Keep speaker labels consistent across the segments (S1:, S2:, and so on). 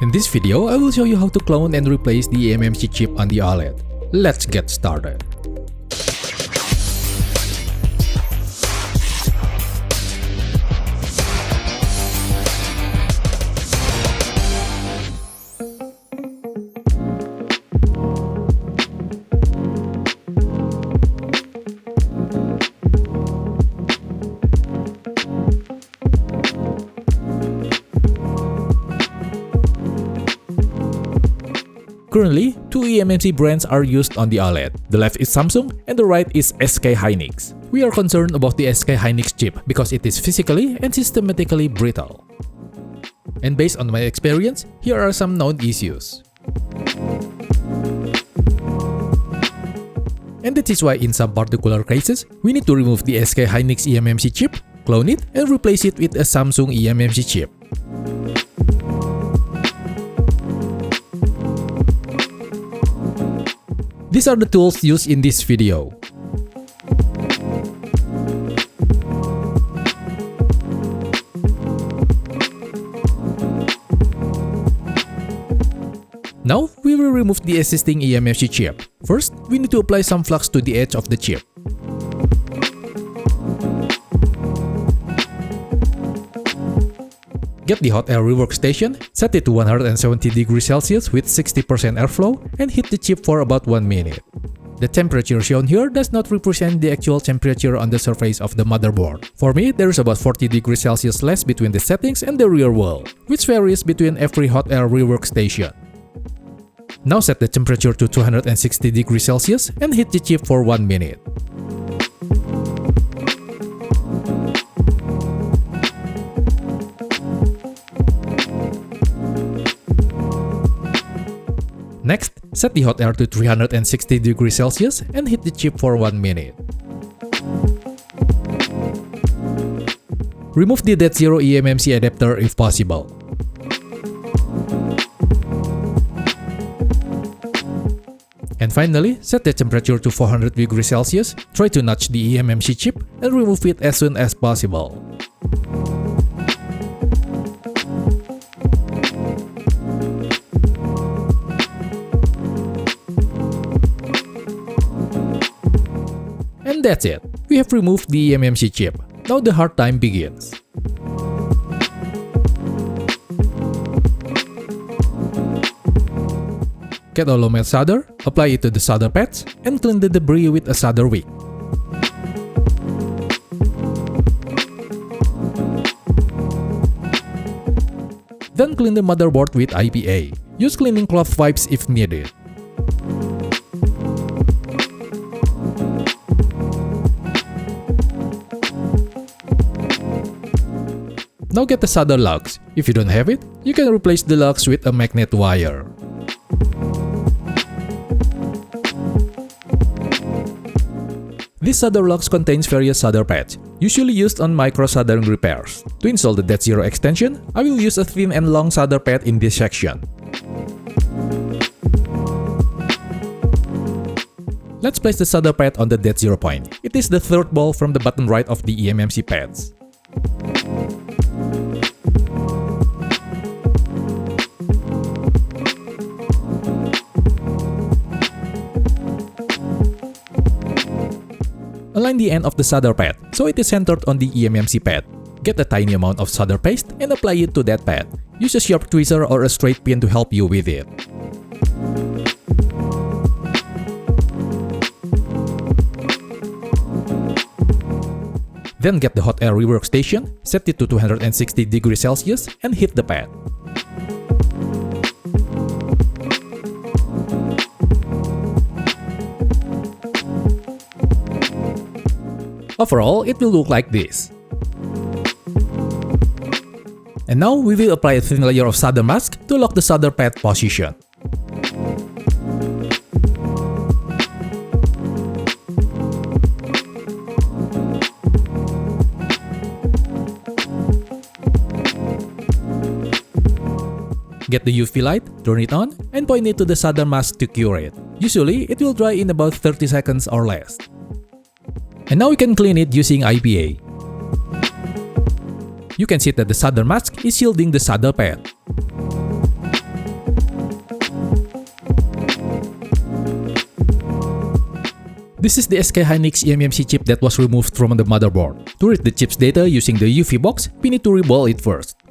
S1: In this video, I will show you how to clone and replace the Emmc chip on the OLED. Let's get started. Currently, two eMMC brands are used on the OLED. The left is Samsung and the right is SK Hynix. We are concerned about the SK Hynix chip because it is physically and systematically brittle. And based on my experience, here are some known issues. And that is why in some particular cases, we need to remove the SK Hynix eMMC chip, clone it, and replace it with a Samsung eMMC chip. These are the tools used in this video. Now, we will remove the existing eMMC chip. First, we need to apply some flux to the edge of the chip. Get the hot air rework station, set it to 170 degrees Celsius with 60% airflow, and heat the chip for about 1 minute. The temperature shown here does not represent the actual temperature on the surface of the motherboard. For me, there is about 40 degrees Celsius less between the settings and the rear wall, which varies between every hot air rework station. Now set the temperature to 260 degrees Celsius and heat the chip for 1 minute. Next, set the hot air to 360 degrees Celsius and heat the chip for 1 minute. Remove the DATO eMMC adapter if possible. And finally, set the temperature to 400 degrees Celsius, try to notch the eMMC chip, and remove it as soon as possible. And that's it. We have removed the eMMC chip. Now the hard time begins. Get a low-melt solder, apply it to the solder pads, and clean the debris with a solder wick. Then clean the motherboard with IPA. Use cleaning cloth wipes if needed. Now get the solder lugs. If you don't have it, you can replace the lugs with a magnet wire. This solder lugs contains various solder pads, usually used on micro soldering repairs. To install the DATO extension, I will use a thin and long solder pad in this section. Let's place the solder pad on the DATO point. It is the third ball from the bottom right of the eMMC pads. Align the end of the solder pad so it is centered on the eMMC pad. Get a tiny amount of solder paste and apply it to that pad. Use a sharp tweezer or a straight pin to help you with it. Then get the hot air rework station, set it to 260 degrees Celsius, and heat the pad. Overall, it will look like this. And now we will apply a thin layer of solder mask to lock the solder pad position. Get the UV light, turn it on, and point it to the solder mask to cure it. Usually, it will dry in about 30 seconds or less. And now we can clean it using IPA. You can see that the solder mask is shielding the solder pad. This is the SK Hynix eMMC chip that was removed from the motherboard. To read the chip's data using the UFI box, we need to reball it first.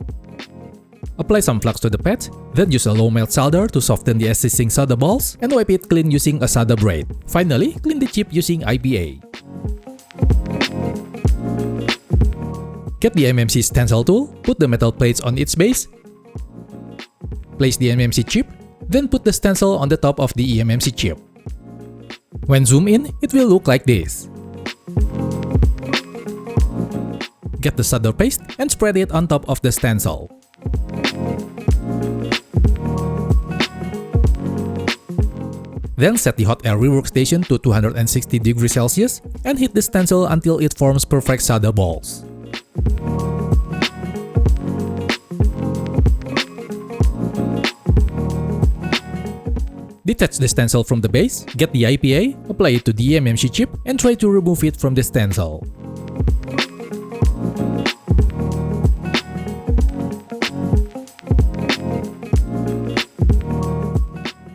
S1: Apply some flux to the pads, then use a low melt solder to soften the existing solder balls and wipe it clean using a solder braid. Finally, clean the chip using IPA. Get the eMMC stencil tool, put the metal plates on its base, place the eMMC chip, then put the stencil on the top of the eMMC chip. When zoom in, it will look like this. Get the solder paste and spread it on top of the stencil. Then set the hot air rework station to 260 degrees Celsius and heat the stencil until it forms perfect solder balls. Detach the stencil from the base, get the IPA, apply it to the eMMC chip, and try to remove it from the stencil.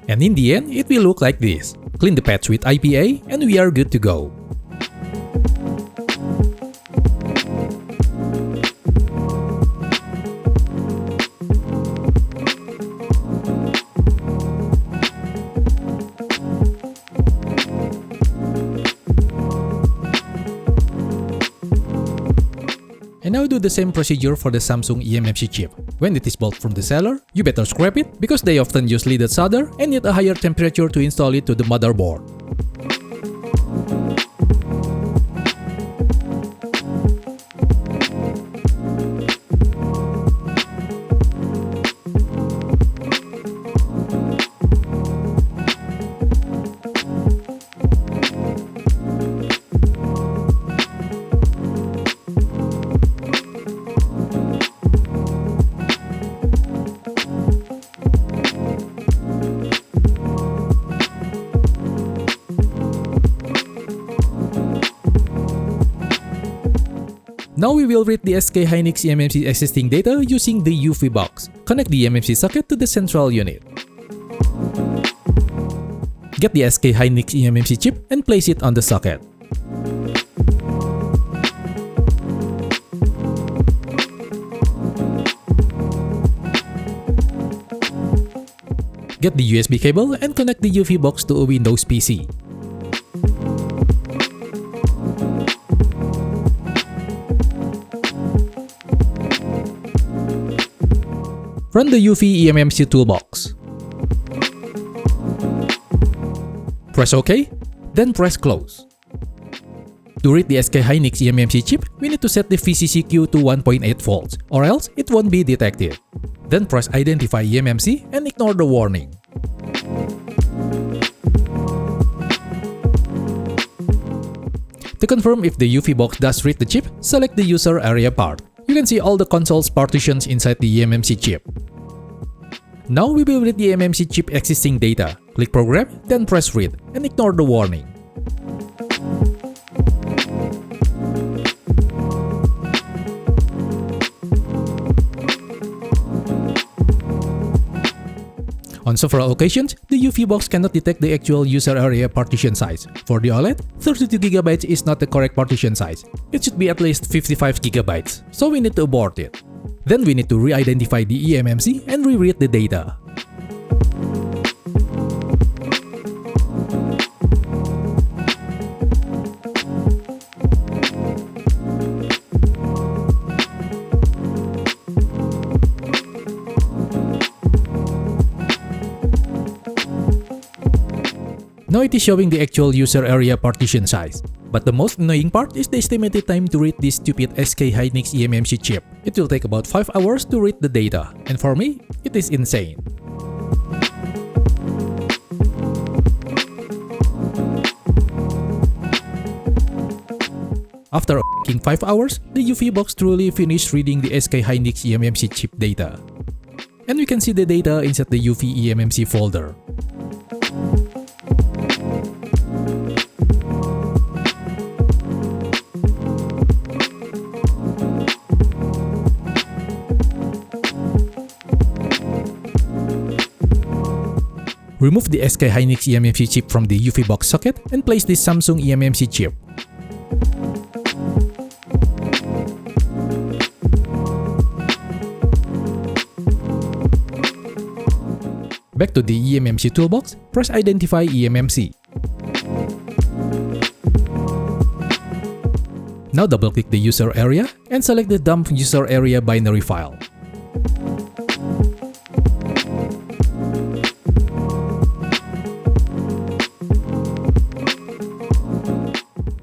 S1: And in the end, it will look like this. Clean the pads with IPA and we are good to go. And now do the same procedure for the Samsung eMMC chip. When it is bought from the seller, you better scrap it because they often use leaded solder and need a higher temperature to install it to the motherboard. Now we will read the SK Hynix eMMC existing data using the UFI box. Connect the eMMC socket to the central unit. Get the SK Hynix eMMC chip and place it on the socket. Get the USB cable and connect the UFI box to a Windows PC. Run the UFI eMMC toolbox. Press OK, then press close. To read the SK Hynix eMMC chip, we need to set the VCCQ to 1.8 volts, or else it won't be detected. Then press Identify eMMC and ignore the warning. To confirm if the UFI box does read the chip, select the user area part. You can see all the console's partitions inside the eMMC chip. Now we will read the eMMC chip existing data. Click Program, then press Read, and ignore the warning. On several occasions, the UFI box cannot detect the actual user area partition size. For the OLED, 32GB is not the correct partition size. It should be at least 55GB, so we need to abort it. Then we need to re-identify the eMMC and reread the data. Now it is showing the actual user area partition size. But the most annoying part is the estimated time to read this stupid SK Hynix eMMC chip. It will take about 5 hours to read the data, and for me, it is insane. After 5 hours, the UFI box truly finished reading the SK Hynix eMMC chip data. And we can see the data inside the UFI eMMC folder. Remove the SK Hynix eMMC chip from the UFI Box socket and place the Samsung eMMC chip. Back to the eMMC toolbox, press Identify eMMC. Now double-click the user area and select the dump user area binary file.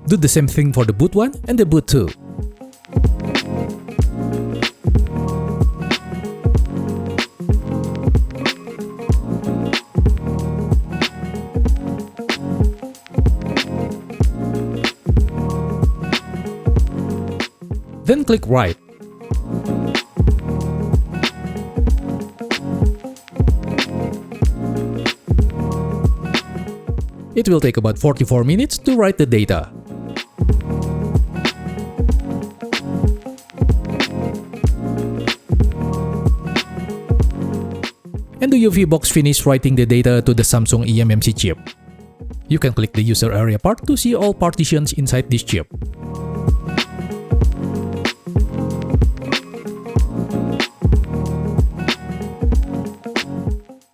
S1: Do the same thing for the boot 1 and the boot 2. Then click Write. It will take about 44 minutes to write the data. And the UFI Box finished writing the data to the Samsung eMMC chip. You can click the user area part to see all partitions inside this chip.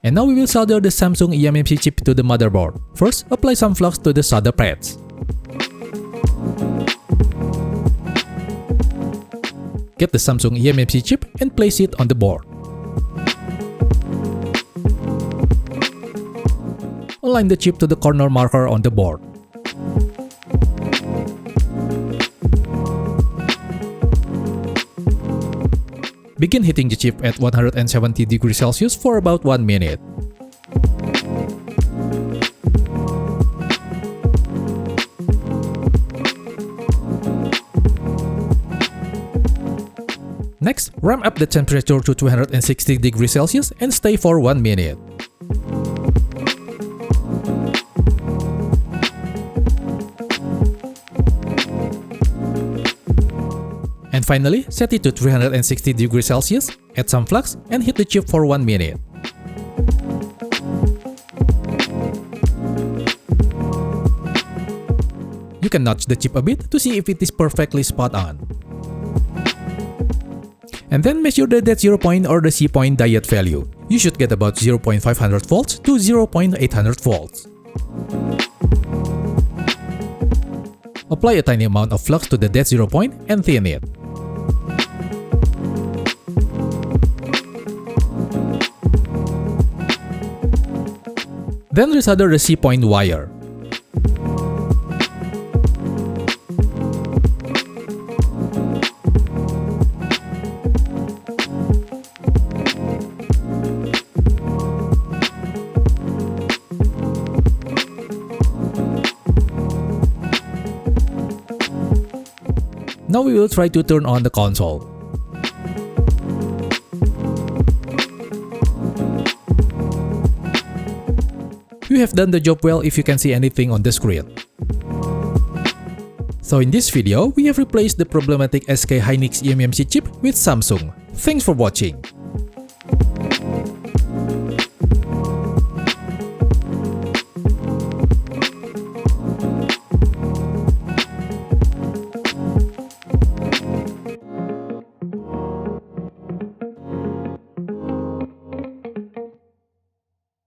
S1: And now we will solder the Samsung eMMC chip to the motherboard. First, apply some flux to the solder pads. Get the Samsung eMMC chip and place it on the board. Align the chip to the corner marker on the board. Begin heating the chip at 170 degrees Celsius for about 1 minute. Next, ramp up the temperature to 260 degrees Celsius and stay for 1 minute. And finally, set it to 360 degrees Celsius, add some flux, and heat the chip for 1 minute. You can nudge the chip a bit to see if it is perfectly spot on. And then measure the DATO point or the C point diode value. You should get about 0.500 volts to 0.800 volts. Apply a tiny amount of flux to the DATO point and thin it. Then resolder the C point wire. Now we will try to turn on the console. You have done the job well if you can see anything on the screen. So in this video, we have replaced the problematic SK Hynix eMMC chip with Samsung. Thanks for watching.